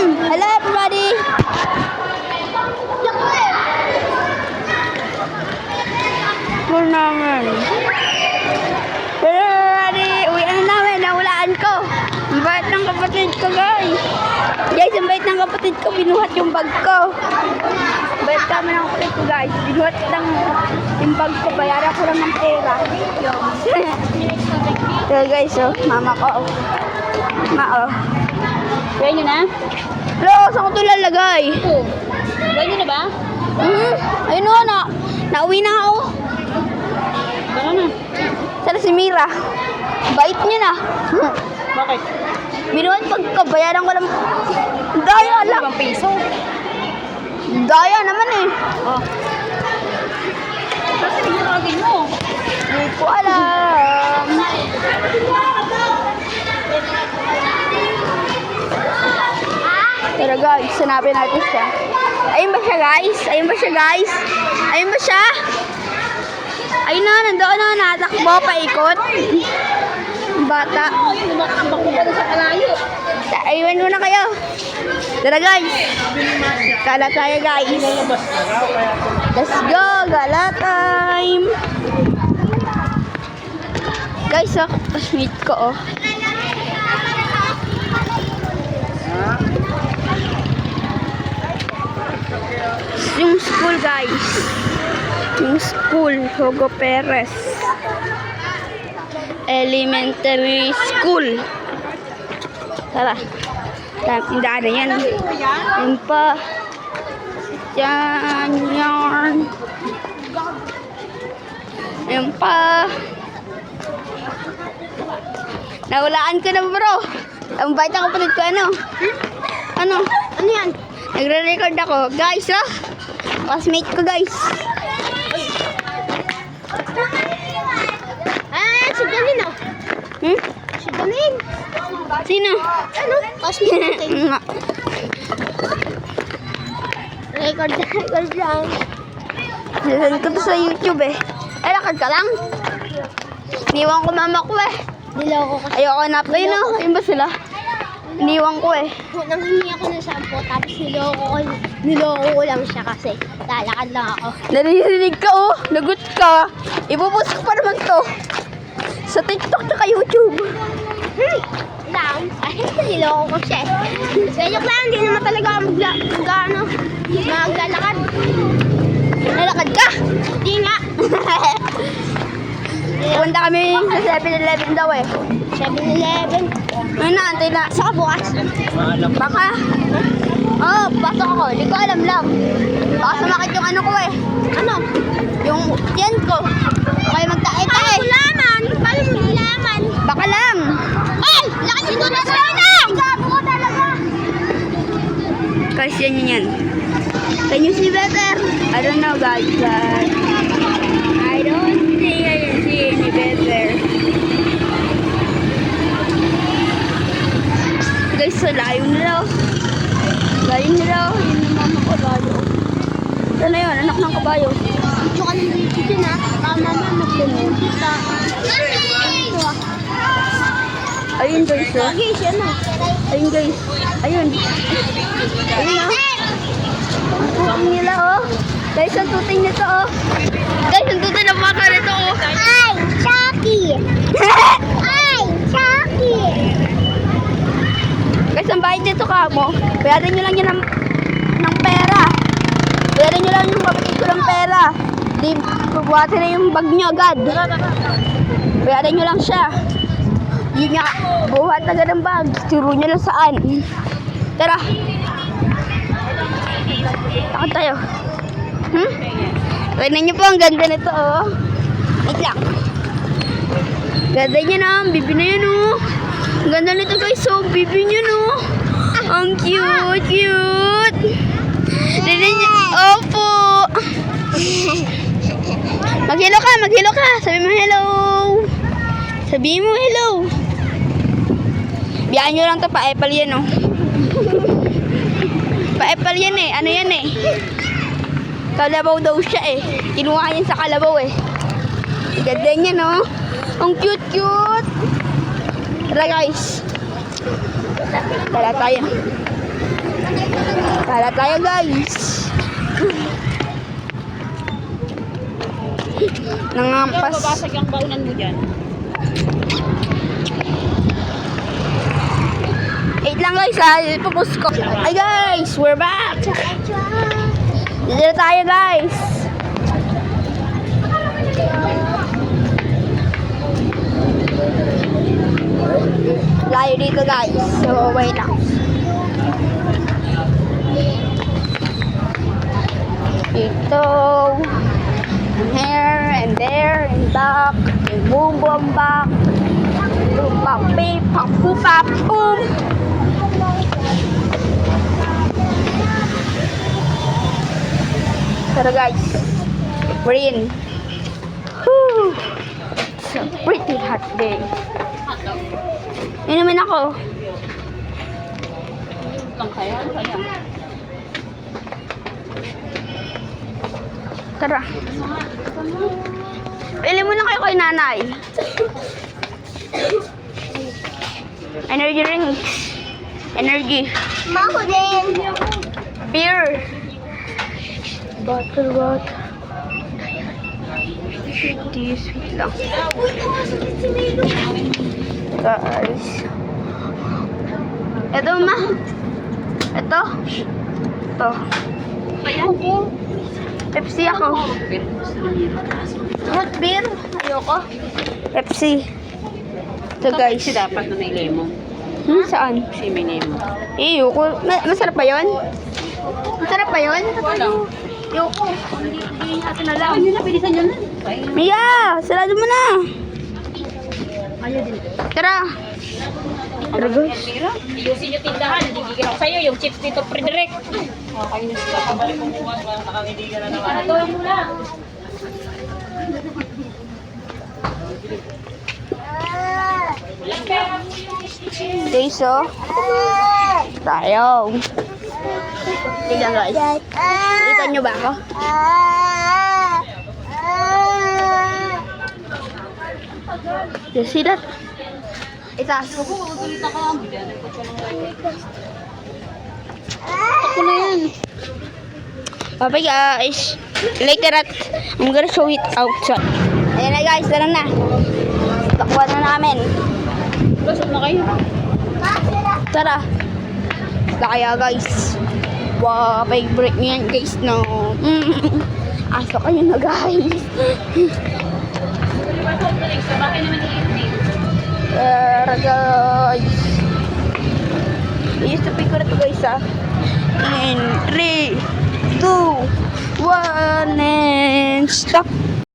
Hello everybody! Good naman. Hello everybody! Uwi na namin, nahulaan ko. Ang bait ng kapatid ko guys. Guys, ang bait ng kapatid ko, binuhat yung bag ko. Ang bait kami ng kapatid ko guys. Binuhat lang yung bag ko, bayaran ko lang ng pera. So guys, oh, mama ko. Ma, oh. Kaya nyo na? Hello, saan ko ito lalagay? Oo. Gawin nyo na ba? Ayun o, nauwi na ako. Baka na. Sana si Mira. Bait niya na. Bakit? Binuhat pagkabayaran ko lang. Daya lang. 5 piso. Daya naman eh. Oh. Kasi pinatawagin mo. Hindi ko alam. Pero guys, hanapin natin siya. Ayun ba siya guys? Ayun ba siya guys? Ayun ba siya? Ayun na, nandoon na, natakbo, paikot. Bata. Tumakbo ka na sa kalayo. Ayun muna kayo. Tara guys. Gala tayo guys. Let's go, gala time. Guys, oh, meet ko oh. Yung school guys. Yung school, Hugo Perez Elementary School. Tara. Tindahan na yan. Yan pa. Yan, yan. Yan pa. Nahulaan ko na bro. Ang bait ang kapatid ko. Ano? Ano? Ano yan? Nagre-record ako. Guys, oh. Classmate ko guys. Si Galin oh. Si Galin. Sino? Ano? Classmate natin. Record lang. Nilan ko to sa YouTube eh. Ay, lakad ka lang? Iniwan ko mama ko eh. Niloko ko. Ayoko na. Ayun oh. Ayun ba sila? Iniwan ko eh. Nanghingi ako ng sampo tapos niloko ko lang siya kasi lalakad lang ako. Naririnig ka oh. Lagot ka. Ibupost ko pa naman to. Sa TikTok at YouTube. Lang. Ay, niloko ko siya. Kaya lang, hindi naman talaga ako maglalakad. Nalakad ka? Hindi nga. Punta kami sa 7-Eleven daw eh. 7-Eleven. Ayun na, antay na. Saka bukas. Baka. Oh, pasok ako. Hindi ko alam lang. Baka sumakit yung ano ko eh. Ano? Yung tiyan ko. Kaya magtae-tae. Paano mo laman? Paano mo laman? Baka lang. Ay! Lakas ito na sa lang! Gago ko talaga. Guys, yan. Can you see better? I don't know guys. I don't think I can see any better. Guys, so layo nila. Layo nila. Yun yung mama ko, layo. Ano yun? Anak ng kabayo. Ito ka nang dito din ha. Tama na, magpunod. Ito ah. Ayun guys, oh. Lagi siya na. Ayun guys. Ayun. Ayun oh. Ang tuting nila oh. Guys, ang tuting nito oh. Guys, ang tuting ng baka nito oh. Ay! Chucky! Ay! Chucky! Guys, ang bayad nito kamo. Bayaran nyo lang yun ng pera. Bayaran nyo lang yung kapatid ko ng pera. Di, bubuhatin na yung bag nyo agad. Bayaran nyo lang siya. Yun nga, buhat agad ng bag. Turo nyo lang saan. Tara. Takot tayo. Tignan nyo po, ang ganda nito oh. Wait lang. Ganda niya na, ang bibi na yan oh. Ang ganda nito guys, so bibi niya no. Ang cute, cute. Tignan niya, opo. Mag-hello ka. Sabi mo hello. Sabi mo hello. Biyaan nyo lang to, pa-epal yan oh. Pa-epal yan eh, ano yan eh. Kalabaw daw siya eh. Kinuha yan sa kalabaw eh. Ganda niya no. Ang cute cute. Tara guys. Tara tayo. Para tayo guys. Nangampas. Babasag yung baunan mo dyan. Wait lang guys ha, ipopost ko. Hi guys, we're back. Dito na tayo guys. Layo dito guys. So wait lang. Dito. And here and there and back. And boom boom back. Boom bap beep pop boom pop boom. Tara guys, we're in. Whew. It's a pretty hot day. Inumin ako. Lang kaya? Ano kaya? Tara. Pili mo na kayo kay nanay. Energy drinks. Energy. Mako din. Beer. Bottle water. Sweet lang. Guys. Ito ma. Ito. Ito. Pepsi ako. Root beer. Ayoko. Pepsi. Ito guys. Kasi dapat na may lemon. Saan? Kasi may lemon. Ayoko. Masarap pa yun? Masarap pa yun? Wala. Ayoko. Hindi natin alam. Ano na, pwede sa dyan na? Mia! Sarado mo na! Ayaw din. Tara! Tara guys. Ayusin yung tindahan. Nagigigil ako sa'yo. Yung chips dito, pre-direct. Nakakainis ka. Kabalik mo bukas. Nakakainis ka na naman. Ano mo lang? Okay, so. Tayo. Tignan guys. Kita nyo ba ako? You see that? Itaas. Ako na yan. Bye guys. Later at I'm gonna show it outside. Ayan na guys, tara na. Takbuhan na namin. Basok na kayo. Tara. Kaya guys. Wow, favorite niyo yan guys, no. Aso kayo na guys. Sa bahay naman i-evening. Tara guys. Used to pick ko na to guys ah. In 3, 2, 1 and stop.